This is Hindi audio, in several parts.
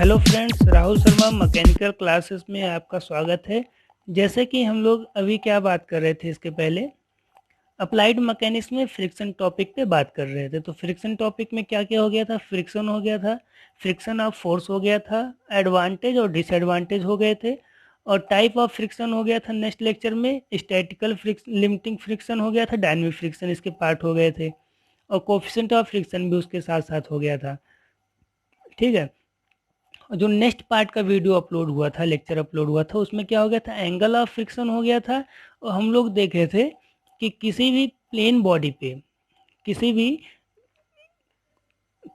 Hello friends, Rahul Sharma mechanical classes में आपका स्वागत है। जैसे कि हम लोग अभी क्या बात कर रहे थे, इसके पहले अप्लाइड मैकेनिक्स में फ्रिक्शन टॉपिक पे बात कर रहे थे। तो फ्रिक्शन टॉपिक में क्या क्या हो गया था? फ्रिक्शन हो गया था, फ्रिक्शन ऑफ फोर्स हो गया था, एडवांटेज और डिसएडवांटेज हो गए थे, और टाइप ऑफ फ्रिक्शन हो गया था। नेक्स्ट लेक्चर में स्टैटिकल फ्रिक्शन, लिमिटिंग फ्रिक्शन हो गया था, डायनेमिक फ्रिक्शन इसके पार्ट हो गए थे, और कोफिशिएंट ऑफ फ्रिक्शन भी उसके साथ साथ हो गया था। ठीक है। जो नेक्स्ट पार्ट का वीडियो अपलोड हुआ था, लेक्चर अपलोड हुआ था, उसमें क्या हो गया था? एंगल ऑफ फ्रिक्शन हो गया था। और हम लोग देख रहे थे कि किसी भी प्लेन बॉडी पे, किसी भी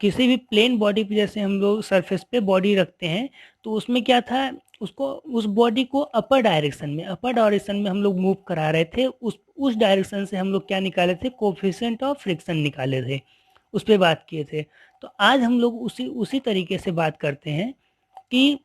किसी भी प्लेन बॉडी पे, जैसे हम लोग सरफेस पे बॉडी रखते हैं, तो उसमें क्या था? उसको, उस बॉडी को अपर डायरेक्शन में हम लोग मूव करा रहे थे। उस डायरेक्शन से हम लोग क्या निकाले थे? कोफिशिएंट ऑफ फ्रिक्शन निकाले थे, उस पर बात किए थे। तो आज हम लोग उसी उसी तरीके से बात करते हैं कि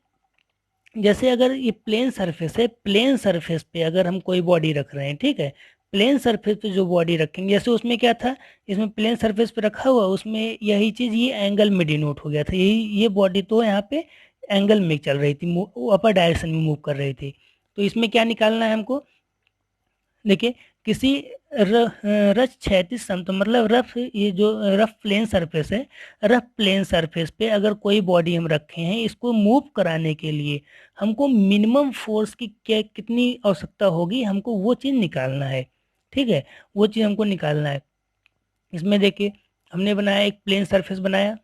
जैसे अगर ये प्लेन सरफेस है, प्लेन सरफेस पे अगर हम कोई बॉडी रख रहे हैं, ठीक है, प्लेन सरफेस पे जो बॉडी रखेंगे, जैसे उसमें क्या था, इसमें प्लेन सरफेस पे रखा हुआ, उसमें यही चीज़ ये एंगल में डिनोट हो गया था। यही ये बॉडी तो यहाँ पे एंगल में चल रही थी, अपर डायरेक्शन में मूव कर रही थी। तो इसमें क्या निकालना है हमको? देखिए, किसी रफ क्षैतिज समतल, मतलब रफ, ये जो रफ प्लेन सरफेस है, रफ प्लेन सरफेस पे अगर कोई बॉडी हम रखे हैं, इसको मूव कराने के लिए हमको मिनिमम फोर्स की क्या, कितनी आवश्यकता होगी, हमको वो चीज़ निकालना है। ठीक है, वो चीज़ हमको निकालना है। इसमें देखिए, हमने बनाया, एक प्लेन सरफेस बनाया,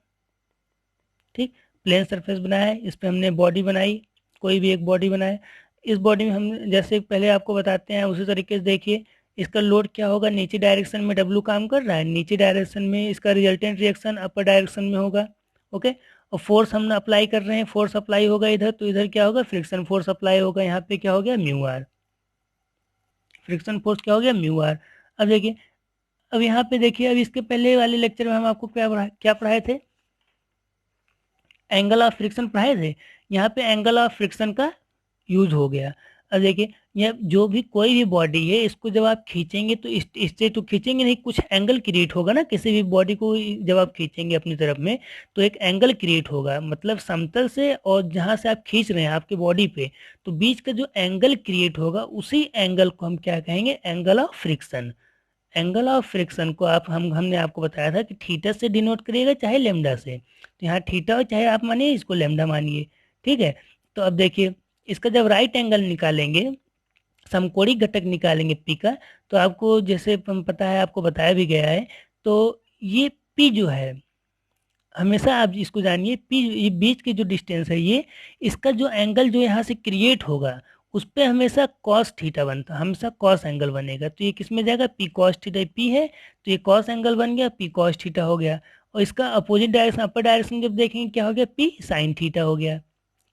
ठीक, प्लेन सरफेस बनाया है, इस पर हमने बॉडी बनाई, कोई भी एक बॉडी बनाए। इस बॉडी में हम, जैसे पहले आपको बताते हैं उसी तरीके से देखिए, इसका लोड क्या होगा? नीचे डायरेक्शन में डब्लू काम कर रहा है, नीचे डायरेक्शन में इसका रिजल्टेंट रिएक्शन अपर डायरेक्शन में होगा। ओके। और फोर्स हम अप्लाई कर रहे हैं, फोर्स अप्लाई होगा इधर, तो इधर क्या होगा? फ्रिक्शन फोर्स अप्लाई होगा। यहाँ पे क्या हो गया? Mu are. फ्रिक्शन फोर्स क्या हो गया? Mu R. अब देखिए, अब यहाँ पे देखिए, अब इसके पहले वाले लेक्चर में हम आपको क्या पढ़ाए थे? एंगल ऑफ फ्रिक्शन पढ़ाए थे। यहाँ पे एंगल ऑफ फ्रिक्शन का यूज हो गया। अब देखिए, यह जो भी कोई भी बॉडी है, इसको जब आप खींचेंगे तो इससे तो खींचेंगे नहीं, कुछ एंगल क्रिएट होगा ना। किसी भी बॉडी को जब आप खींचेंगे अपनी तरफ में, तो एक एंगल क्रिएट होगा, मतलब समतल से और जहाँ से आप खींच रहे हैं आपके बॉडी पे, तो बीच का जो एंगल क्रिएट होगा, उसी एंगल को हम क्या कहेंगे? Angle of friction. Angle of friction को आप, हमने आपको बताया था कि थीटा से डिनोट करिएगा, चाहे लेमडा से। तो यहाँ थीटा हो, चाहे आप मानिए इसको लेमडा मानिए। ठीक है। तो अब देखिए, इसका जब राइट एंगल निकालेंगे, समकोणिक घटक निकालेंगे पी का, तो आपको जैसे पता है, आपको बताया भी गया है। तो ये पी जो है, हमेशा आप इसको जानिए, पी, ये बीच की जो डिस्टेंस है, ये इसका जो एंगल जो यहाँ से क्रिएट होगा, उस पे हमेशा कॉस थीटा बनता है, हमेशा कॉस एंगल बनेगा। तो ये किस में जाएगा? P cos theta. पी है तो ये कॉस एंगल बन गया, पी कॉस थीटा हो गया। और इसका अपोजिट डायरेक्शन, अपर डायरेक्शन जब देखेंगे, क्या हो गया? पी साइन थीटा हो गया।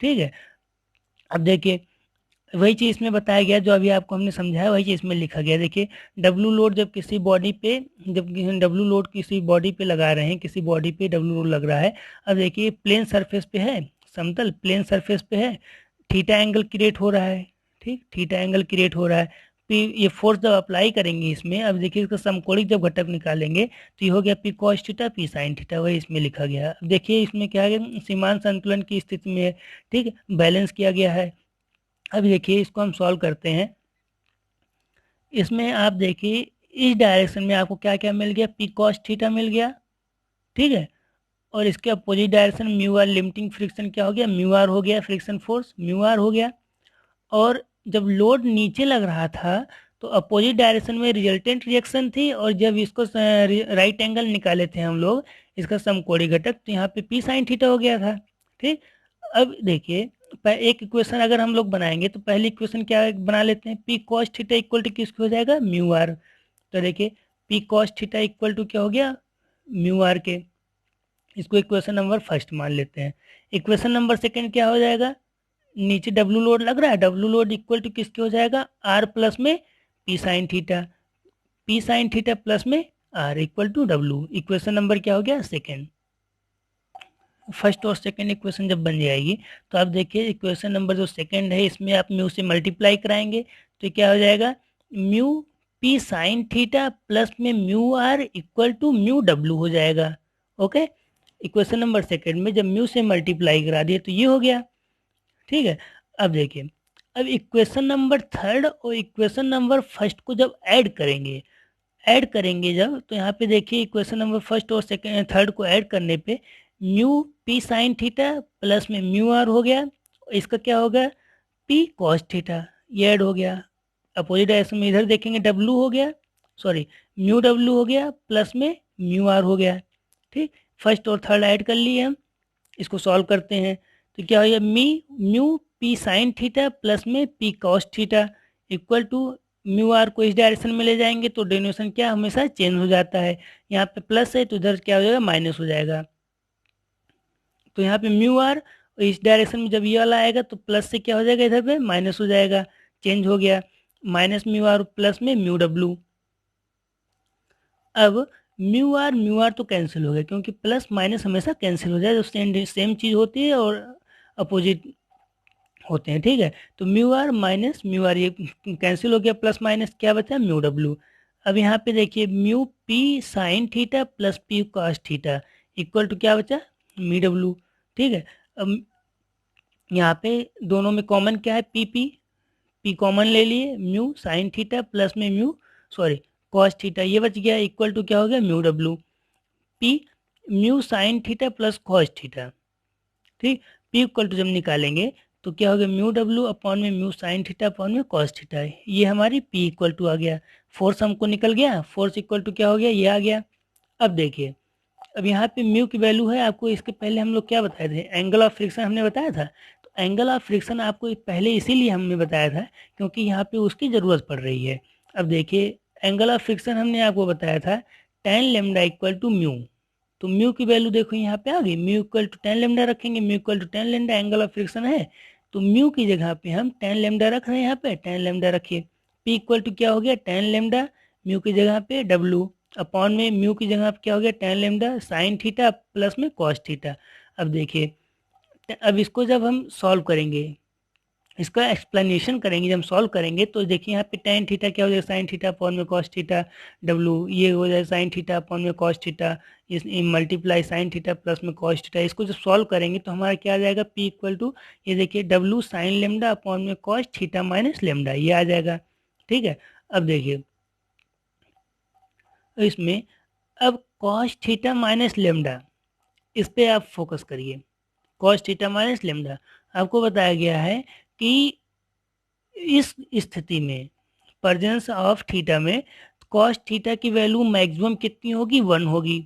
ठीक है। अब देखिए, वही चीज़ इसमें बताया गया जो अभी आपको हमने समझाया, वही चीज़ इसमें लिखा गया। देखिए, डब्लू लोड जब किसी बॉडी पे, जब डब्लू लोड किसी बॉडी पे लगा रहे हैं, किसी बॉडी पे डब्लू लोड लग रहा है। अब देखिए, प्लेन सरफेस पे है, समतल प्लेन सरफेस पे है, थीटा एंगल क्रिएट हो रहा है। ठीक, थीटा एंगल क्रिएट हो रहा है। पी, ये फोर्स जब अप्लाई करेंगे इसमें, अब देखिए इसका समकोणिक जब घटक निकालेंगे, तो ये हो गया P cos theta, P sine theta, वही इसमें लिखा गया। अब देखिए, इसमें क्या है? सीमांत संतुलन की स्थिति में है। ठीक है, बैलेंस किया गया है। अब देखिए, इसको हम सॉल्व करते हैं। इसमें आप देखिए, इस डायरेक्शन में आपको क्या क्या मिल गया? पी कॉस थीटा मिल गया। ठीक है। और इसके opposite direction mu R, limiting friction क्या हो गया? म्यू आर हो गया, फ्रिक्शन फोर्स म्यू आर हो गया। और जब लोड नीचे लग रहा था, तो अपोजिट डायरेक्शन में रिजल्टेंट रिएक्शन थी, और जब इसको राइट एंगल निकाले थे हम लोग, इसका समकोणिक घटक, तो यहाँ पे पी साइन थीटा हो गया था। ठीक। अब देखिए, एक इक्वेशन अगर हम लोग बनाएंगे, तो पहली इक्वेशन क्या बना लेते हैं? P cos theta equal to किसको हो जाएगा? Mu R. तो देखिए, P cos theta equal to क्या हो गया? म्यू आर के। इसको इक्वेशन नंबर फर्स्ट मान लेते हैं। इक्वेशन नंबर सेकंड क्या हो जाएगा? नीचे डब्लू लोड लग रहा है, डब्लू लोड इक्वल टू किसके हो जाएगा? आर प्लस में P sine theta. P sine theta plus में R equal to W. Equation number क्या हो गया? सेकेंड। फर्स्ट और सेकेंड इक्वेशन जब बन जाएगी, तो आप देखिए, इक्वेशन नंबर जो सेकेंड है, इसमें आप म्यू से मल्टीप्लाई कराएंगे, तो क्या हो जाएगा? Mu P sine theta plus में mu R equal to mu W हो जाएगा। ओके। इक्वेशन नंबर सेकंड में जब म्यू से मल्टीप्लाई करा दिया तो ये हो गया, ठीक है। अब देखिए, अब इक्वेशन नंबर थर्ड और इक्वेशन नंबर फर्स्ट को जब ऐड करेंगे जब, तो यहाँ पे देखिए इक्वेशन नंबर फर्स्ट और सेकंड थर्ड को ऐड करने पे mu P sine theta plus में म्यू आर हो गया, इसका क्या होगा पी कॉस थीटा, ये ऐड हो गया। अपोजिट डायरेक्शन में इधर देखेंगे डब्लू हो गया, सॉरी म्यू डब्लू हो गया प्लस में म्यू आर हो गया, ठीक। फर्स्ट और थर्ड ऐड कर लिए हम, इसको सॉल्व करते हैं तो क्या हो गया mu P sine theta plus में P cos theta equal to mu R को इस डायरेक्शन में ले जाएंगे तो डेनोशन क्या हमेशा चेंज हो जाता है, यहाँ पे प्लस है तो इधर क्या हो जाएगा माइनस हो जाएगा। तो यहाँ पे म्यू आर इस डायरेक्शन में जब ये वाला आएगा तो प्लस से क्या हो जाएगा इधर पे माइनस हो जाएगा, चेंज हो गया, माइनस म्यू आर प्लस में म्यू डब्लू। अब म्यू आर तो कैंसिल हो गया क्योंकि प्लस माइनस हमेशा कैंसिल हो जाए, तो सेम चीज़ होती है और अपोजिट होते हैं, ठीक है। तो mu R minus mu R ये कैंसिल हो गया, प्लस माइनस क्या बचा म्यू डब्लू। अब यहाँ पे देखिए mu P sine theta plus P cos theta equal to क्या बचा मी डब्लू, ठीक है। अब यहाँ पे दोनों में कॉमन क्या है पी कॉमन ले लिए, म्यू साइन थीटा प्लस में सॉरी कॉस थीटा ये बच गया इक्वल टू क्या हो गया mu W, P mu sign theta plus cos theta, ठीक। पी इक्वल टू जब निकालेंगे तो क्या हो गया म्यू डब्लू अपॉन में म्यू साइन थीटा अपॉन में कॉस थीटा है, ये हमारी पी इक्वल टू आ गया। फोर्स हमको निकल गया, फोर्स इक्वल टू क्या हो गया ये आ गया। अब देखिए, अब यहाँ पे म्यू की वैल्यू है, आपको इसके पहले हम लोग क्या बताए थे एंगल ऑफ फ्रिक्शन हमने बताया था, तो एंगल ऑफ फ्रिक्शन आपको पहले इसीलिए हमने बताया था क्योंकि यहाँ पे उसकी ज़रूरत पड़ रही है। अब देखिए एंगल ऑफ फ्रिक्शन हमने आपको बताया था tan lambda equal to mu, तो म्यू की वैल्यू देखो यहाँ पे आ गई, mu equal to tan lambda रखेंगे, mu equal to tan lambda angle of friction है, तो म्यू की जगह पे हम टेन लेमडा रख रहे हैं, यहाँ पे टेन लेमडा रखिए, पी इक्वल टू क्या हो गया टेन लेमडा, म्यू की जगह पे डब्लू अपॉन में म्यू की जगह पे क्या हो गया ten lambda sign theta plus में कॉस थीटा। अब देखिए, अब इसको जब हम सॉल्व करेंगे, इसका एक्सप्लेनेशन करेंगे, जब हम सॉल्व करेंगे तो देखिए यहाँ पे टेन थीटा क्या हो जाएगा साइन थीटा अपॉन में कॉस थीटा डब्लू, ये हो जाएगा साइन थीटा अपॉन में कॉस थीटा, इस मल्टीप्लाई साइन थीटा प्लस में कॉस थीटा, इसको जब सॉल्व करेंगे तो हमारा क्या आ जाएगा पी इक्वल टू ये देखिए डब्लू साइन लेमडा अपॉन में कॉस थीटा माइनस लेमडा, ये आ जाएगा, ठीक है। अब देखिए इसमें अब कॉस थीटा माइनस लेमडा, इस पे आप फोकस करिए, कॉस थीटा माइनस लेमडा आपको बताया गया है कि इस स्थिति में प्रेजेंस ऑफ थीटा में कॉस थीटा की वैल्यू मैक्सिमम कितनी होगी 1 होगी,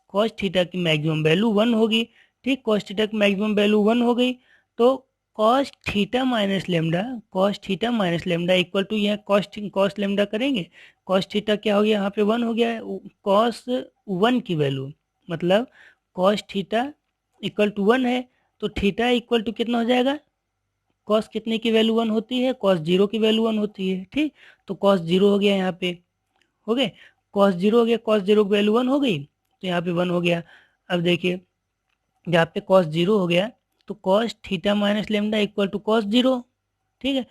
कॉस थीटा की मैक्सिमम वैल्यू 1 होगी, ठीक। कॉस थीटा की मैक्सिमम वैल्यू 1 हो गई तो cos theta minus lambda equal to यहाँ कॉस लेमडा करेंगे, कॉस थीटा क्या हो गया यहाँ पे 1 हो गया, कॉस 1 की वैल्यू मतलब कॉस थीटा इक्वल टू 1 है तो थीटा इक्वल टू कितना हो जाएगा, कॉस कितने की वैल्यू 1 होती है कॉस 0 की वैल्यू 1 होती है, ठीक। तो कॉस 0 हो गया यहाँ पे, हो गए कॉस 0 हो गया, कॉस 0 की वैल्यू 1 हो गई तो यहाँ पे 1 हो गया। अब देखिए यहाँ पे कॉस 0 हो गया तो cos theta minus lambda equal to cos 0, ठीक है।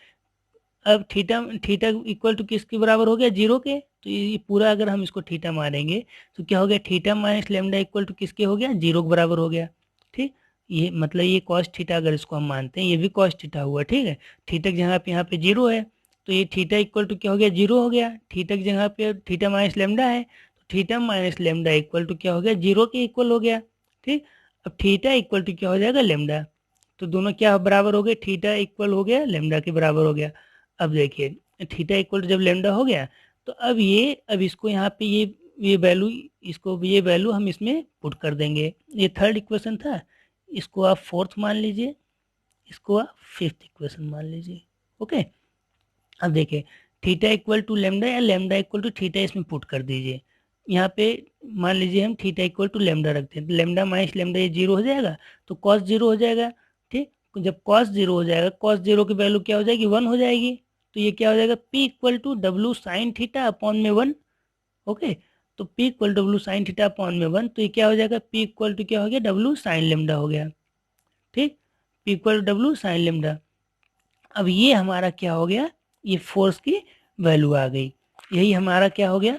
अब थीटा थीटा इक्वल टू किसके बराबर हो गया 0 के, तो ये पूरा अगर हम इसको थीटा मारेंगे तो क्या हो गया theta minus lambda equal to किसके हो गया 0 के बराबर हो गया, ठीक। ये मतलब ये कॉस थीटा अगर इसको हम मानते हैं ये भी कॉस थीटा हुआ, ठीक है। थीटा की जगह पे यहाँ पे 0 है तो ये थीटा इक्वल टू क्या हो गया 0 हो गया, थीटा की जगह पे थीटा माइनस लेमडा है तो theta minus lambda equal to क्या हो गया 0 के इक्वल हो गया, ठीक। अब थीटा इक्वल टू क्या हो जाएगा लेमडा, तो दोनों क्या बराबर हो गए थीटा इक्वल हो गया लेमडा के बराबर हो गया। अब देखिए थीटा इक्वल टू जब लेमडा हो गया तो अब इसको यहाँ पे ये वैल्यू, इसको ये वैल्यू हम इसमें पुट कर देंगे, ये थर्ड इक्वेशन था, इसको आप फोर्थ मान लीजिए, इसको आप फिफ्थ इक्वेशन मान लीजिए, ओके। अब देखिए थीटा इक्वल टू लेमडा या लेमडा इक्वल टू थीटा इसमें पुट कर दीजिए, यहाँ पे मान लीजिए हम थीटा इक्वल टू लेमडा रखते हैं तो लेमडा माइनस लेमडा ये 0 हो जाएगा तो कॉस 0 हो जाएगा, ठीक। जब कॉस 0 हो जाएगा कॉस 0 की वैल्यू क्या हो जाएगी 1 हो जाएगी, तो ये क्या हो जाएगा P equal to W sine theta upon में 1, ओके। तो P equal W sine theta upon में 1 तो ये क्या हो जाएगा पी इक्वल टू क्या हो गया डब्लू साइन लेमडा हो गया, ठीक। P equal W sine lambda, अब ये हमारा क्या हो गया ये फोर्स की वैल्यू आ गई, यही हमारा क्या हो गया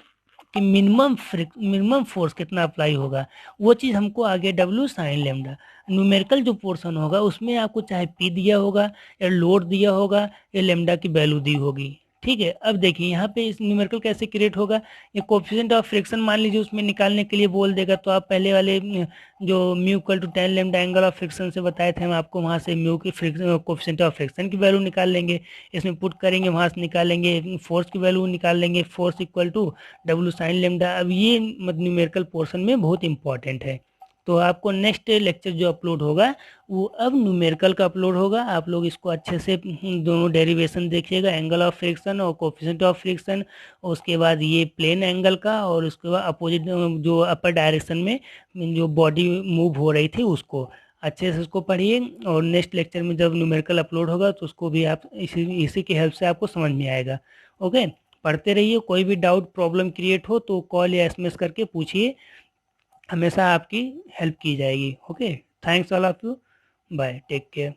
कि मिनिमम फोर्स कितना अप्लाई होगा, वो चीज़ हमको आगे डब्ल्यू साइन लेमडा। न्यूमेरिकल जो पोर्शन होगा उसमें आपको चाहे पी दिया होगा या लोड दिया होगा या लेमडा की वैल्यू दी होगी। ठीक है, अब देखिए यहाँ पे इस न्यूमेरिकल कैसे क्रिएट होगा। ये कोफिशिएंट ऑफ फ्रिक्शन मान लीजिए उसमें निकालने के लिए बोल देगा, तो आप पहले वाले जो mu equal to 10 lambda angle of friction से बताए थे हम आपको, वहाँ से म्यू की फ्रिक्शन कोफिशिएंट ऑफ फ्रिक्शन की वैल्यू निकाल लेंगे, इसमें पुट करेंगे, वहाँ से निकालेंगे फोर्स की वैल्यू निकाल लेंगे, force equal to W sine lambda. अब ये न्यूमेरिकल पोर्शन में बहुत इंपॉर्टेंट है। तो आपको नेक्स्ट लेक्चर जो अपलोड होगा वो अब न्यूमेरिकल का अपलोड होगा। आप लोग इसको अच्छे से दोनों डेरिवेशन देखिएगा, एंगल ऑफ फ्रिक्शन और कोफिशिएंट ऑफ फ्रिक्शन, उसके बाद ये प्लेन एंगल का, और उसके बाद अपोजिट जो अपर डायरेक्शन में जो बॉडी मूव हो रही थी उसको अच्छे से उसको पढ़िए। और नेक्स्ट लेक्चर में जब न्यूमेरिकल अपलोड होगा तो उसको भी आप इसी की हेल्प से आपको समझ में आएगा। ओके, पढ़ते रहिए। कोई भी डाउट प्रॉब्लम क्रिएट हो तो कॉल या एसएमएस करके पूछिए, हमेशा आपकी हेल्प की जाएगी। Okay, thanks all of you, bye, take care.